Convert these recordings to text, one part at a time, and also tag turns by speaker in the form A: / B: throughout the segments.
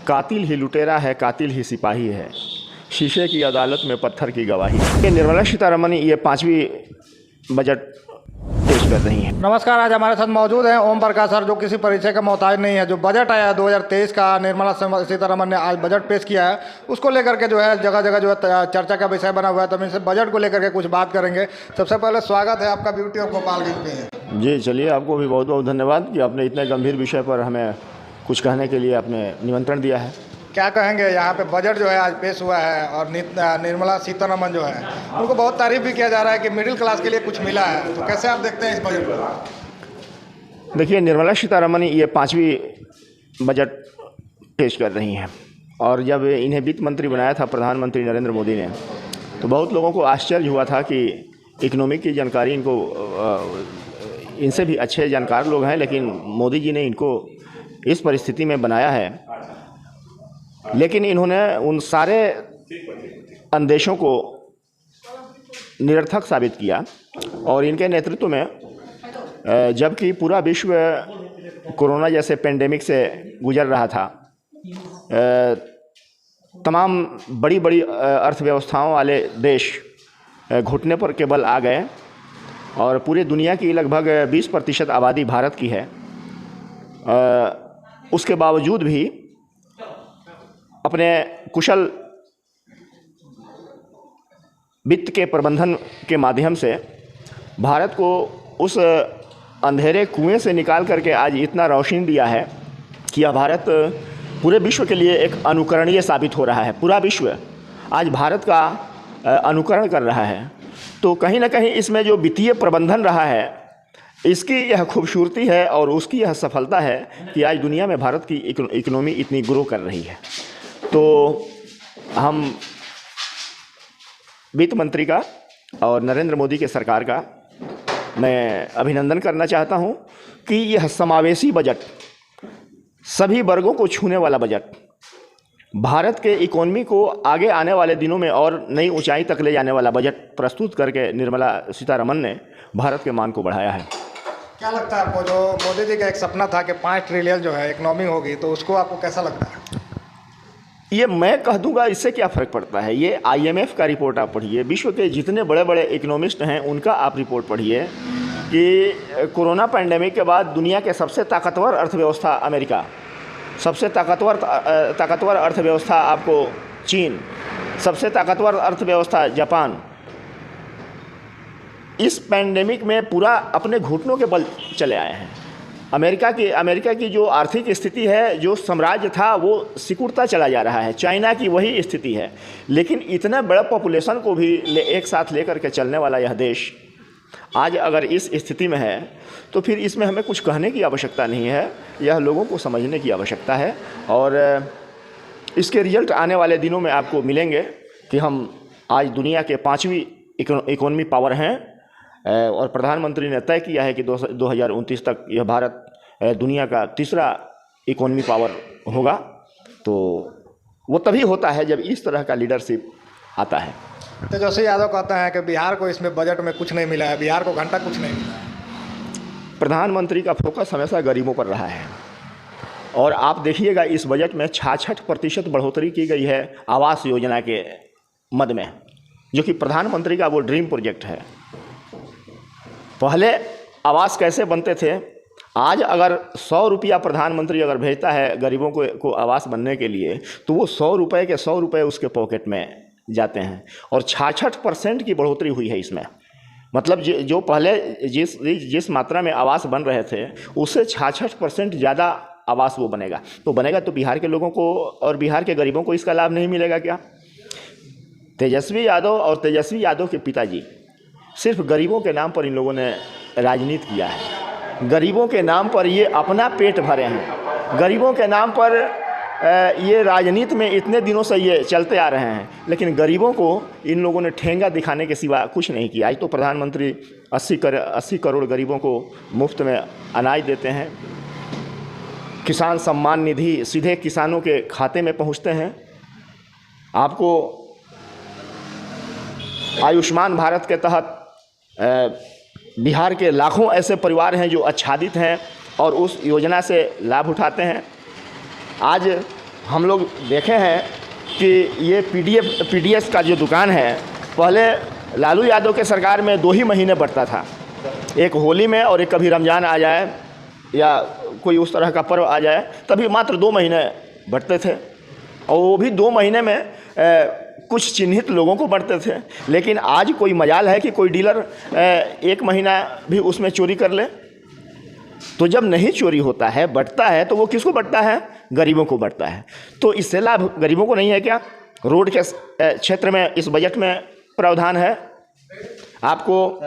A: कातिल ही लुटेरा है, कातिल ही सिपाही है, शीशे की अदालत में पत्थर की गवाही। ये निर्मला सीतारमण ये 5वीं बजट पेश कर रही हैं।
B: नमस्कार, आज हमारे साथ मौजूद हैं ओम प्रकाश सर, जो किसी परिचय का मोहताज नहीं है। जो बजट आया 2023 का, निर्मला सीतारमण ने आज बजट पेश किया है, उसको लेकर के जो है जगह जगह जो है चर्चा का विषय बना हुआ है। तो हम इनसे बजट को लेकर के कुछ बात करेंगे। सबसे पहले स्वागत है आपका ब्यूटी ऑफ गोपालगंज पे।
A: जी चलिए, आपको भी बहुत बहुत धन्यवाद कि आपने इतने गंभीर विषय पर हमें कुछ कहने के लिए आपने निमंत्रण दिया है।
B: क्या कहेंगे, यहाँ पे बजट जो है आज पेश हुआ है और निर्मला सीतारमण जो है उनको बहुत तारीफ भी किया जा रहा है कि मिडिल क्लास के लिए कुछ मिला है। तो कैसे आप देखते हैं इस बजट को?
A: देखिए, निर्मला सीतारमण ये 5वीं बजट पेश कर रही हैं और जब इन्हें वित्त मंत्री बनाया था प्रधानमंत्री नरेंद्र मोदी ने, तो बहुत लोगों को आश्चर्य हुआ था कि इकोनॉमिक की जानकारी इनसे भी अच्छे जानकार लोग हैं, लेकिन मोदी जी ने इनको इस परिस्थिति में बनाया है। लेकिन इन्होंने उन सारे अंदेशों को निरर्थक साबित किया और इनके नेतृत्व में जबकि पूरा विश्व कोरोना जैसे पेंडेमिक से गुजर रहा था, तमाम बड़ी बड़ी अर्थव्यवस्थाओं वाले देश घुटने पर केवल आ गए और पूरे दुनिया की लगभग 20% आबादी भारत की है। उसके बावजूद भी अपने कुशल वित्त के प्रबंधन के माध्यम से भारत को उस अंधेरे कुएं से निकाल करके आज इतना रोशनी दिया है कि यह भारत पूरे विश्व के लिए एक अनुकरणीय साबित हो रहा है। पूरा विश्व आज भारत का अनुकरण कर रहा है। तो कहीं ना कहीं इसमें जो वित्तीय प्रबंधन रहा है, इसकी यह खूबसूरती है और उसकी यह सफलता है कि आज दुनिया में भारत की इकोनॉमी इतनी ग्रो कर रही है। तो हम वित्त मंत्री का और नरेंद्र मोदी के सरकार का मैं अभिनंदन करना चाहता हूं कि यह समावेशी बजट, सभी वर्गों को छूने वाला बजट, भारत के इकोनॉमी को आगे आने वाले दिनों में और नई ऊंचाई तक ले जाने वाला बजट प्रस्तुत करके निर्मला सीतारमण ने भारत के मान को बढ़ाया है।
B: क्या लगता है आपको, जो मोदी जी का एक सपना था कि 5 ट्रिलियन जो है इकोनॉमी होगी, तो उसको आपको कैसा लगता है?
A: ये मैं कह दूंगा, इससे क्या फ़र्क पड़ता है। ये IMF का रिपोर्ट आप पढ़िए, विश्व के जितने बड़े बड़े इकोनॉमिस्ट हैं उनका आप रिपोर्ट पढ़िए कि कोरोना पैंडेमिक के बाद दुनिया के सबसे ताकतवर अर्थव्यवस्था अमेरिका, सबसे ताकतवर अर्थव्यवस्था आपको चीन, सबसे ताकतवर अर्थव्यवस्था जापान, इस पैंडेमिक में पूरा अपने घुटनों के बल चले आए हैं। अमेरिका की जो आर्थिक स्थिति है, जो साम्राज्य था, वो सिकुड़ता चला जा रहा है। चाइना की वही स्थिति है। लेकिन इतना बड़ा पॉपुलेशन को भी एक साथ लेकर के चलने वाला यह देश आज अगर इस स्थिति में है, तो फिर इसमें हमें कुछ कहने की आवश्यकता नहीं है, यह लोगों को समझने की आवश्यकता है। और इसके रिजल्ट आने वाले दिनों में आपको मिलेंगे कि हम आज दुनिया के 5वीं इकोनॉमी पावर हैं और प्रधानमंत्री ने तय किया है कि 2029 तक यह भारत दुनिया का 3रा इकोनॉमी पावर होगा। तो वो तभी होता है जब इस तरह का लीडरशिप आता है।
B: तेजस्वी यादव कहते हैं कि बिहार को इसमें बजट में कुछ नहीं मिला है, बिहार को घंटा कुछ नहीं मिला है।
A: प्रधानमंत्री का फोकस हमेशा गरीबों पर रहा है और आप देखिएगा इस बजट में 66% बढ़ोतरी की गई है आवास योजना के मद में, जो कि प्रधानमंत्री का वो ड्रीम प्रोजेक्ट है। पहले आवास कैसे बनते थे, आज अगर 100 रुपया प्रधानमंत्री अगर भेजता है गरीबों को आवास बनने के लिए, तो वो 100 रुपये के 100 रुपये उसके पॉकेट में जाते हैं और 66% की बढ़ोतरी हुई है इसमें। मतलब जो पहले जिस मात्रा में आवास बन रहे थे, उससे 66% ज़्यादा आवास वो बनेगा। तो बनेगा तो बिहार के लोगों को और बिहार के गरीबों को इसका लाभ नहीं मिलेगा क्या? तेजस्वी यादव और तेजस्वी यादव के पिताजी सिर्फ गरीबों के नाम पर इन लोगों ने राजनीति किया है। गरीबों के नाम पर ये अपना पेट भरे हैं, गरीबों के नाम पर ये राजनीति में इतने दिनों से ये चलते आ रहे हैं, लेकिन गरीबों को इन लोगों ने ठेंगा दिखाने के सिवा कुछ नहीं किया। आज तो प्रधानमंत्री 80 करोड़ गरीबों को मुफ्त में अनाज देते हैं। किसान सम्मान निधि सीधे किसानों के खाते में पहुंचते हैं। आपको आयुष्मान भारत के तहत बिहार के लाखों ऐसे परिवार हैं जो आच्छादित हैं और उस योजना से लाभ उठाते हैं। आज हम लोग देखे हैं कि ये पीडीएस का जो दुकान है, पहले लालू यादव के सरकार में 2 ही महीने बढ़ता था, एक होली में और एक कभी रमज़ान आ जाए या कोई उस तरह का पर्व आ जाए, तभी मात्र 2 महीने बढ़ते थे, और वो भी 2 महीने में कुछ चिन्हित लोगों को बढ़ते थे। लेकिन आज कोई मजाल है कि कोई डीलर 1 महीना भी उसमें चोरी कर ले? तो जब नहीं चोरी होता है, बढ़ता है, तो वो किसको बढ़ता है? गरीबों को बढ़ता है। तो इससे लाभ गरीबों को नहीं है क्या? रोड के क्षेत्र में इस बजट में प्रावधान है, आपको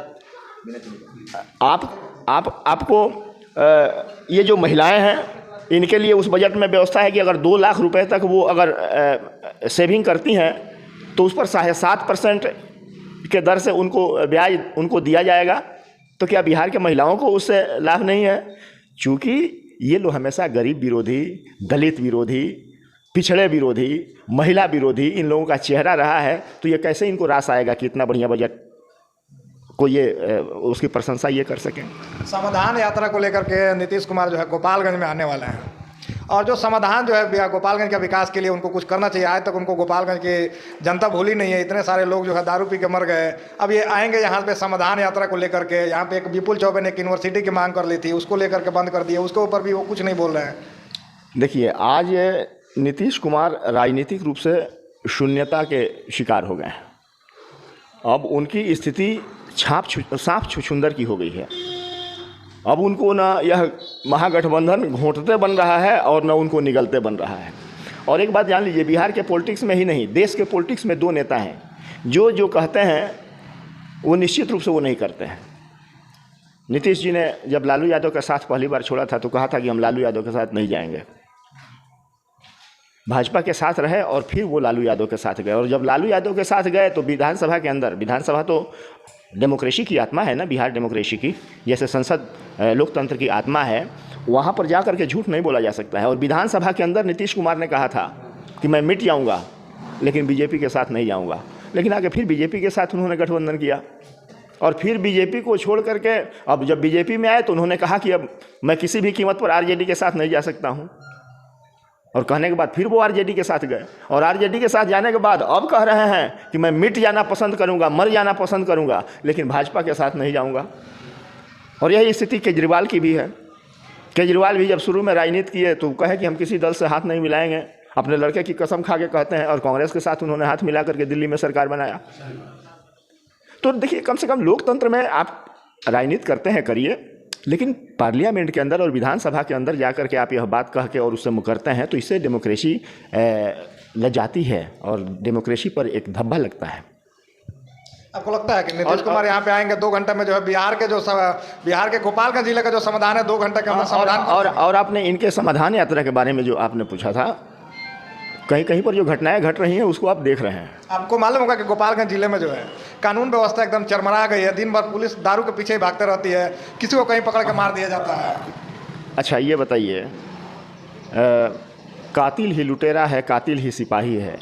A: ये जो महिलाएं हैं, इनके लिए उस बजट में व्यवस्था है कि अगर 2 लाख रुपए तक वो अगर सेविंग करती हैं तो उस पर 7.5% के दर से उनको ब्याज उनको दिया जाएगा। तो क्या बिहार के महिलाओं को उससे लाभ नहीं है? चूँकि ये लोग हमेशा गरीब विरोधी, दलित विरोधी, पिछड़े विरोधी, महिला विरोधी इन लोगों का चेहरा रहा है, तो ये कैसे इनको रास आएगा कि इतना बढ़िया बजट को ये उसकी प्रशंसा ये कर सकें?
B: समाधान यात्रा को लेकर के नीतीश कुमार जो है गोपालगंज में आने वाले हैं, और जो समाधान जो है गोपालगंज के विकास के लिए उनको कुछ करना चाहिए। आज तक उनको गोपालगंज की जनता भूली नहीं है, इतने सारे लोग जो है दारू पी के मर गए। अब ये आएंगे यहाँ पे समाधान यात्रा को लेकर के, यहाँ पे एक विपुल चौबे ने एक यूनिवर्सिटी की मांग कर ली थी, उसको लेकर के बंद कर दिया, उसके ऊपर भी वो कुछ नहीं बोल रहे हैं।
A: देखिए, आज नीतीश कुमार राजनीतिक रूप से शून्यता के शिकार हो गए हैं। अब उनकी स्थिति सांप छुछुंदर की हो गई है। अब उनको न यह महागठबंधन घोंटते बन रहा है और न उनको निगलते बन रहा है। और एक बात जान लीजिए, बिहार के पॉलिटिक्स में ही नहीं, देश के पॉलिटिक्स में 2 नेता हैं जो कहते हैं वो निश्चित रूप से वो नहीं करते हैं। नीतीश जी ने जब लालू यादव का साथ पहली बार छोड़ा था तो कहा था कि हम लालू यादव के साथ नहीं जाएंगे। भाजपा के साथ रहे और फिर वो लालू यादव के साथ गए, और जब लालू यादव के साथ गए तो विधानसभा के अंदर, विधानसभा तो डेमोक्रेसी की आत्मा है ना, बिहार डेमोक्रेसी की, जैसे संसद लोकतंत्र की आत्मा है, वहाँ पर जा कर के झूठ नहीं बोला जा सकता है। और विधानसभा के अंदर नीतीश कुमार ने कहा था कि मैं मिट जाऊँगा लेकिन बीजेपी के साथ नहीं जाऊँगा, लेकिन आगे फिर बीजेपी के साथ उन्होंने गठबंधन किया, और फिर बीजेपी को छोड़ करके अब जब बीजेपी में आए तो उन्होंने कहा कि अब मैं किसी भी कीमत पर आरजेडी के साथ नहीं जा सकता हूँ, और कहने के बाद फिर वो आरजेडी के साथ गए, और आरजेडी के साथ जाने के बाद अब कह रहे हैं कि मैं मिट जाना पसंद करूंगा, मर जाना पसंद करूंगा, लेकिन भाजपा के साथ नहीं जाऊंगा। और यही स्थिति केजरीवाल की भी है। केजरीवाल भी जब शुरू में राजनीति किए तो कहे कि हम किसी दल से हाथ नहीं मिलाएंगे, अपने लड़के की कसम खा के कहते हैं, और कांग्रेस के साथ उन्होंने हाथ मिला करके दिल्ली में सरकार बनाया। तो देखिए, कम से कम लोकतंत्र में आप राजनीति करते हैं करिए, लेकिन पार्लियामेंट के अंदर और विधानसभा के अंदर जाकर के आप यह बात कह के और उससे मुकरते हैं तो इससे डेमोक्रेसी लजाती है और डेमोक्रेसी पर एक धब्बा लगता है।
B: आपको लगता है कि नीतीश कुमार यहाँ पे आएंगे 2 घंटे में जो है बिहार के गोपालगंज जिले का जो समाधान है 2 घंटे के अंदर समाधान?
A: और आपने इनके समाधान यात्रा के बारे में जो आपने पूछा था, कहीं कहीं पर जो घटनाएं घट रही हैं उसको आप देख रहे हैं।
B: आपको मालूम होगा कि गोपालगंज जिले में जो है कानून व्यवस्था एकदम चरमरा गई है। दिन भर पुलिस दारू के पीछे ही भागते रहती है, किसी को कहीं पकड़ के मार दिया जाता है।
A: अच्छा, ये बताइए, कातिल ही लुटेरा है, कातिल ही सिपाही है,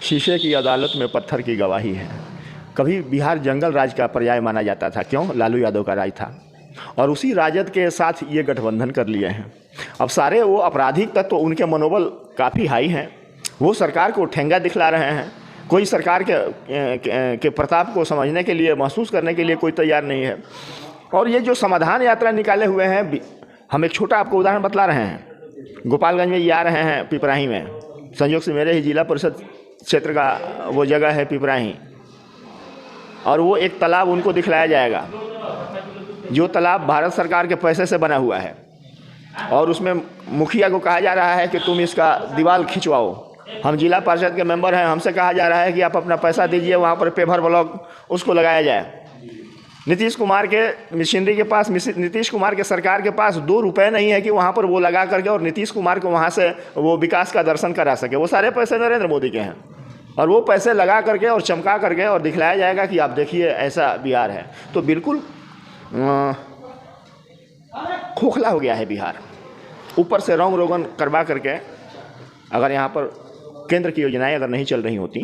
A: शीशे की अदालत में पत्थर की गवाही है। कभी बिहार जंगल राज का पर्याय माना जाता था, क्यों? लालू यादव का राज था, और उसी राजद के साथ ये गठबंधन कर लिए हैं। अब सारे वो आपराधिक तत्व, उनके मनोबल काफ़ी हाई हैं, वो सरकार को ठेंगा दिखला रहे हैं। कोई सरकार के प्रताप को समझने के लिए, महसूस करने के लिए कोई तैयार नहीं है। और ये जो समाधान यात्रा निकाले हुए हैं, हम एक छोटा आपको उदाहरण बतला रहे हैं। गोपालगंज में ये आ रहे हैं पिपराही में, संयोग से मेरे ही जिला परिषद क्षेत्र का वो जगह है पिपराही, और वो एक तालाब उनको दिखलाया जाएगा जो तालाब भारत सरकार के पैसे से बना हुआ है, और उसमें मुखिया को कहा जा रहा है कि तुम इसका दीवार खिंचवाओ। हम जिला परिषद के मेंबर हैं, हमसे कहा जा रहा है कि आप अपना पैसा दीजिए, वहाँ पर पेपर ब्लॉक उसको लगाया जाए। नीतीश कुमार के मशीनरी के पास, नीतीश कुमार के सरकार के पास 2 रुपए नहीं है कि वहाँ पर वो लगा करके और नीतीश कुमार को वहाँ से वो विकास का दर्शन करा सके। वो सारे पैसे नरेंद्र मोदी के हैं, और वो पैसे लगा करके और चमका करके और दिखलाया जाएगा कि आप देखिए ऐसा बिहार है। तो बिल्कुल खोखला हो गया है बिहार। ऊपर से रंग रोगन करवा करके, अगर यहाँ पर केंद्र की योजनाएं अगर नहीं चल रही होती,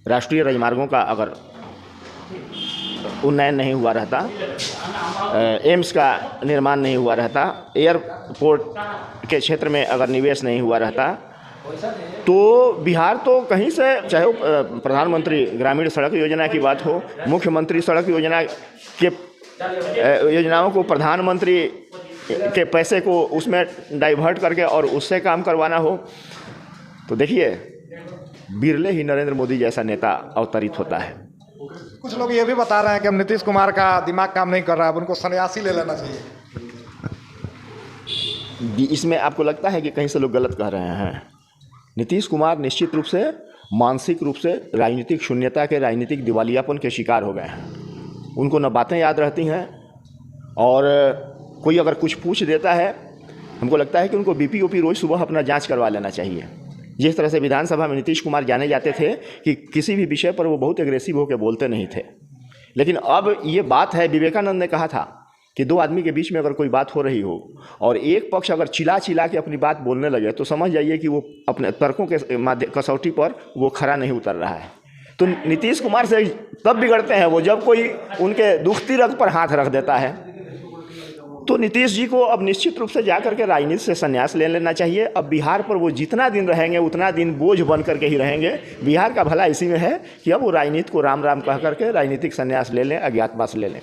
A: राष्ट्रीय राजमार्गों का अगर उन्नयन नहीं हुआ रहता, एम्स का निर्माण नहीं हुआ रहता, एयरपोर्ट के क्षेत्र में अगर निवेश नहीं हुआ रहता, तो बिहार तो कहीं से, चाहे वो प्रधानमंत्री ग्रामीण सड़क योजना की बात हो, मुख्यमंत्री सड़क योजना के योजनाओं को प्रधानमंत्री के पैसे को उसमें डाइवर्ट करके और उससे काम करवाना हो, तो देखिए बिरले ही नरेंद्र मोदी जैसा नेता अवतरित होता है।
B: कुछ लोग ये भी बता रहे हैं कि अब नीतीश कुमार का दिमाग काम नहीं कर रहा है, अब उनको सन्यासी ले लेना चाहिए।
A: इसमें आपको लगता है कि कहीं से लोग गलत कह रहे हैं? नीतीश कुमार निश्चित रूप से मानसिक रूप से राजनीतिक शून्यता के, राजनीतिक दिवालियापन के शिकार हो गए हैं। उनको न बातें याद रहती हैं, और कोई अगर कुछ पूछ देता है, हमको लगता है कि उनको बीपी ओपी रोज़ सुबह अपना जांच करवा लेना चाहिए। जिस तरह से विधानसभा में नीतीश कुमार जाने जाते थे कि किसी भी विषय पर वो बहुत एग्रेसिव होकर बोलते नहीं थे, लेकिन अब ये बात है, विवेकानंद ने कहा था कि दो आदमी के बीच में अगर कोई बात हो रही हो और एक पक्ष अगर चिल्ला चिल्ला के अपनी बात बोलने लगे, तो समझ जाइए कि वो अपने तर्कों के कसौटी पर वो खरा नहीं उतर रहा है। तो नीतीश कुमार से तब बिगड़ते हैं वो, जब कोई उनके दुखती रग पर हाथ रख देता है। तो नीतीश जी को अब निश्चित रूप से जाकर के राजनीति से संन्यास ले लेना चाहिए। अब बिहार पर वो जितना दिन रहेंगे उतना दिन बोझ बन करके ही रहेंगे। बिहार का भला इसी में है कि अब वो राजनीति को राम राम कह करके राजनीतिक संन्यास ले लें, अज्ञातवास ले लें।